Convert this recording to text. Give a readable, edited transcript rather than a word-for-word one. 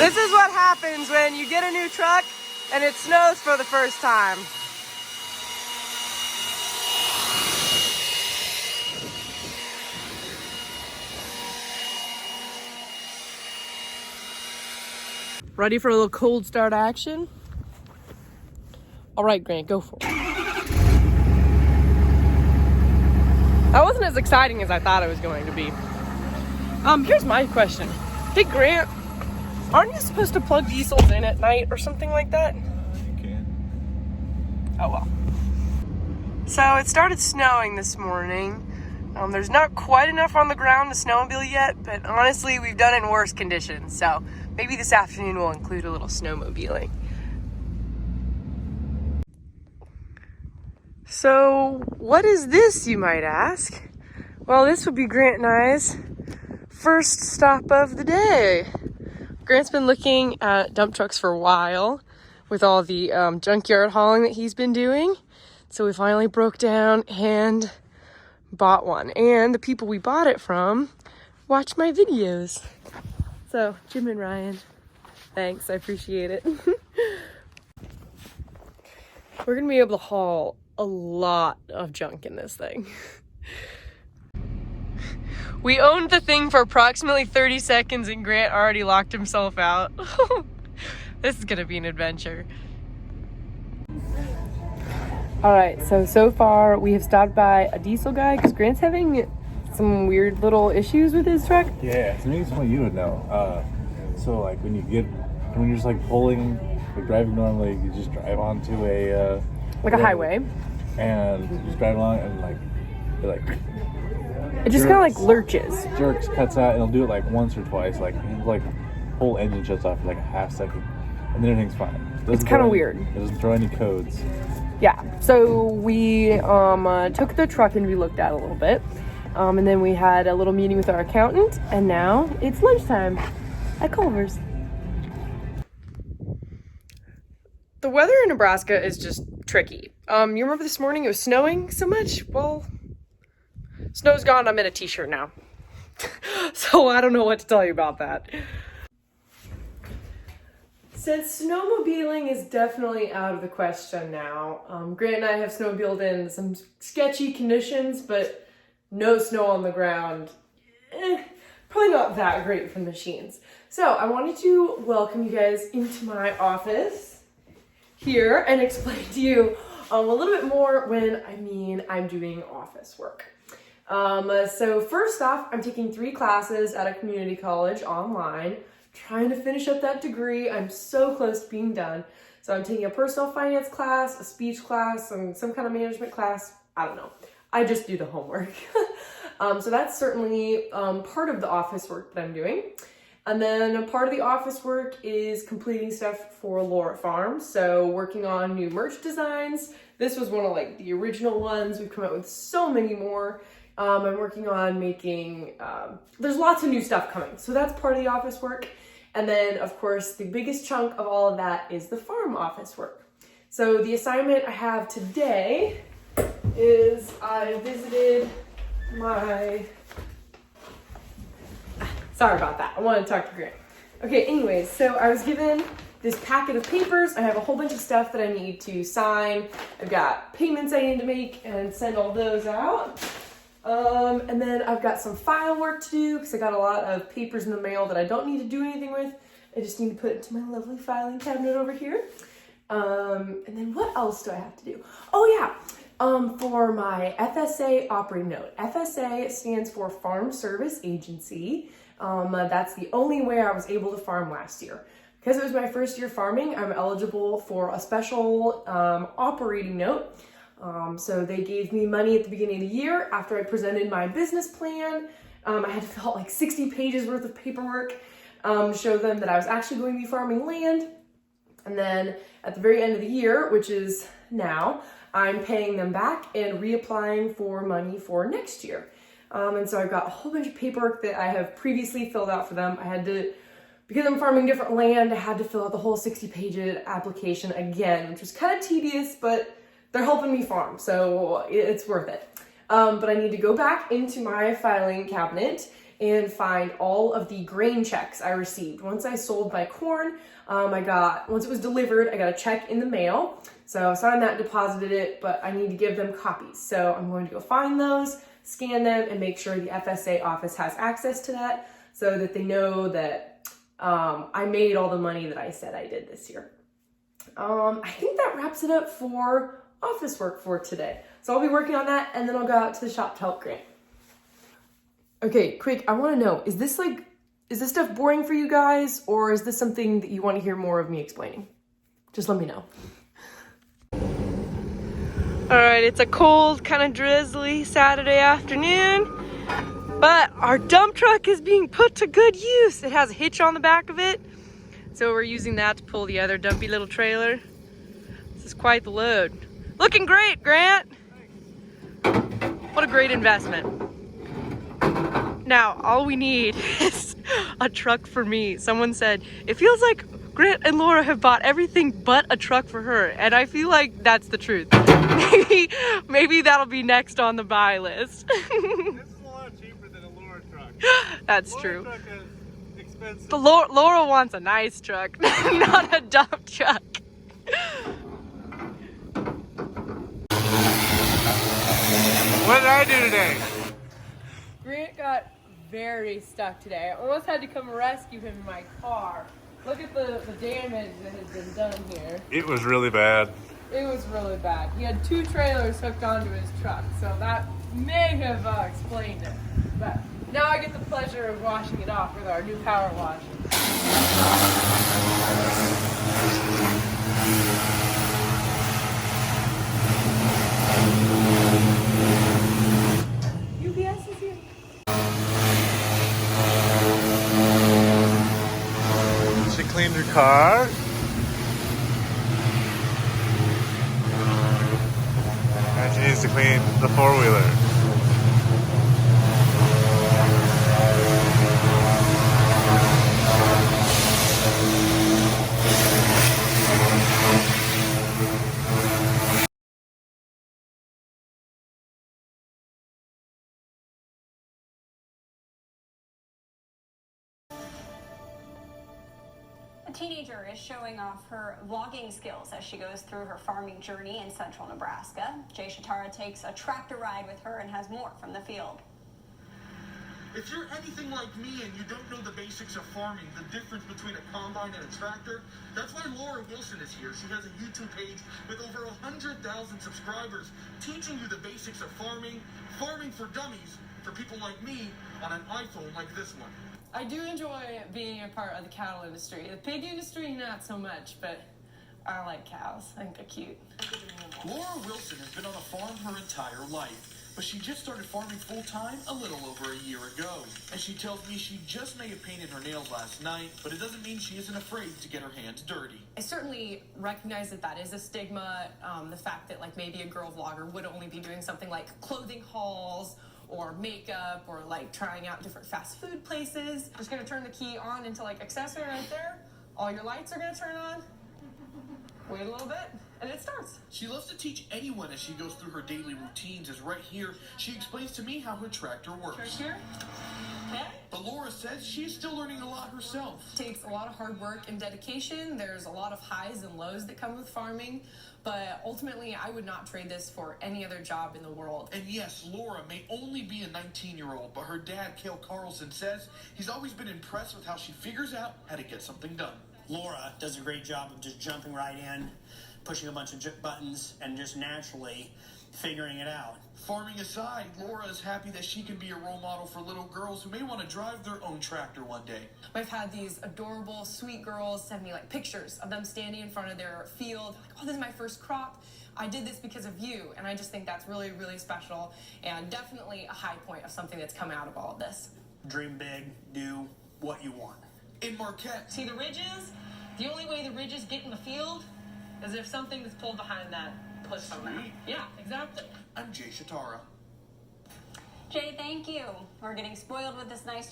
This is what happens when you get a new truck and it snows for the first time. Ready for a little cold start action? All right, Grant, go for it. That wasn't as exciting as I thought it was going to be. Here's my question. Hey, Grant, aren't you supposed to plug diesels in at night or something like that? You can. Oh, well. So it started snowing this morning. There's not quite enough on the ground to snowmobile yet, but honestly, we've done it in worse conditions. So maybe this afternoon we'll include a little snowmobiling. So what is this, you might ask? Well, this would be Grant and I's first stop of the day. Grant's been looking at dump trucks for a while with all the junkyard hauling that he's been doing. So we finally broke down and bought one. And the people we bought it from watch my videos. So, Jim and Ryan, thanks, I appreciate it. We're gonna be able to haul a lot of junk in this thing. We owned the thing for approximately 30 seconds and Grant already locked himself out. This is gonna be an adventure. All right, so far we have stopped by a diesel guy because Grant's having some weird little issues with his truck. Yeah, to me it's something you would know. So like when you're just like pulling, like driving normally, you just drive onto a Like a highway. And you just drive along and like it like it just kind of like lurches. Jerks, cuts out, and it'll do it like once or twice. Like whole engine shuts off for like a half second, and then everything's fine. It's kind of weird. It doesn't throw any codes. Yeah. So we took the truck and we looked at it a little bit, and then we had a little meeting with our accountant, and now it's lunchtime at Culver's. The weather in Nebraska is just tricky. You remember this morning it was snowing so much? Well, snow's gone, I'm in a t-shirt now. So I don't know what to tell you about that. Since snowmobiling is definitely out of the question now, Grant and I have snowmobiled in some sketchy conditions, but no snow on the ground. Probably not that great for the machines. So I wanted to welcome you guys into my office here and explain to you a little bit more when I'm doing office work. So first off, I'm taking 3 classes at a community college online, trying to finish up that degree. I'm so close to being done. So I'm taking a personal finance class, a speech class, and some kind of management class. I don't know. I just do the homework. So that's certainly part of the office work that I'm doing. And then a part of the office work is completing stuff for Aurora Farms. So working on new merch designs. This was one of like the original ones. We've come out with so many more. I'm working on making, there's lots of new stuff coming. So that's part of the office work. And then of course, the biggest chunk of all of that is the farm office work. So the assignment I have today is I visited my, sorry about that. I wanted to talk to Grant. Okay, anyways, so I was given this packet of papers. I have a whole bunch of stuff that I need to sign. I've got payments I need to make and send all those out. And then I've got some file work to do because I got a lot of papers in the mail that I don't need to do anything with. I just need to put it into my lovely filing cabinet over here. And then what else do I have to do? Oh yeah, for my FSA operating note. FSA stands for Farm Service Agency. That's the only way I was able to farm last year. Because it was my first year farming, I'm eligible for a special operating note. So they gave me money at the beginning of the year after I presented my business plan. I had to fill out like 60 pages worth of paperwork to show them that I was actually going to be farming land. And then at the very end of the year, which is now, I'm paying them back and reapplying for money for next year. And so I've got a whole bunch of paperwork that I have previously filled out for them. I had to, because I'm farming different land, I had to fill out the whole 60-page application again, which was kind of tedious, but they're helping me farm, so it's worth it. But I need to go back into my filing cabinet and find all of the grain checks I received. Once I sold my corn, once it was delivered, I got a check in the mail. So I signed that and deposited it, but I need to give them copies. So I'm going to go find those, scan them, and make sure the FSA office has access to that so that they know that I made all the money that I said I did this year. I think that wraps it up for office work for today. So I'll be working on that, and then I'll go out to the shop to help Grant. Okay, quick, I want to know, is this stuff boring for you guys, or is this something that you want to hear more of me explaining? Just let me know. All right, it's a cold, kind of drizzly Saturday afternoon, but our dump truck is being put to good use. It has a hitch on the back of it, so we're using that to pull the other dumpy little trailer. This is quite the load. Looking great, Grant. What a great investment. Now, all we need is a truck for me. Someone said, it feels like Grant and Laura have bought everything but a truck for her, and I feel like that's the truth. Maybe that'll be next on the buy list. This is a lot cheaper than a Laura truck. That's Laura true. Truck is expensive. The Laura wants a nice truck, not a dump truck. What did I do today? Grant got very stuck today. I almost had to come rescue him in my car. Look at the damage that has been done here. It was really bad. It was really bad. He had 2 trailers hooked onto his truck, so that may have explained it. But now I get the pleasure of washing it off with our new power wash. UPS is here. She cleaned her car. And she needs to clean the 4-wheeler. A teenager is showing off her vlogging skills as she goes through her farming journey in central Nebraska. Jay Shatara takes a tractor ride with her and has more from the field. If you're anything like me and you don't know the basics of farming, the difference between a combine and a tractor, that's why Laura Wilson is here. She has a YouTube page with over 100,000 subscribers teaching you the basics of farming for dummies, for people like me on an iPhone like this one. I do enjoy being a part of the cattle industry. The pig industry, not so much, but I like cows. I think they're cute. Laura Wilson has been on a farm her entire life, but she just started farming full-time a little over a year ago. And she tells me she just may have painted her nails last night, but it doesn't mean she isn't afraid to get her hands dirty. I certainly recognize that is a stigma. The fact that like maybe a girl vlogger would only be doing something like clothing hauls or makeup or like trying out different fast food places. Just gonna turn the key on into like accessory right there. All your lights are gonna turn on. Wait a little bit, and it starts. She loves to teach anyone as she goes through her daily routines, as right here, she explains to me how her tractor works. Right here. Okay. But Laura says she's still learning a lot herself. It takes a lot of hard work and dedication. There's a lot of highs and lows that come with farming, but ultimately I would not trade this for any other job in the world. And yes, Laura may only be a 19-year-old, but her dad, Cale Carlson, says he's always been impressed with how she figures out how to get something done. Laura does a great job of just jumping right in, pushing a bunch of buttons, and just naturally figuring it out. Farming aside, Laura is happy that she can be a role model for little girls who may want to drive their own tractor one day. I've had these adorable, sweet girls send me like pictures of them standing in front of their field. Like, oh, this is my first crop. I did this because of you. And I just think that's really, really special and definitely a high point of something that's come out of all of this. Dream big, do what you want. In Marquette, See the ridges? The only way the ridges get in the field is if something that's pulled behind that pushed on that. Sweet. Yeah, exactly. I'm Jay Shatara. Jay, thank you. We're getting spoiled with this nice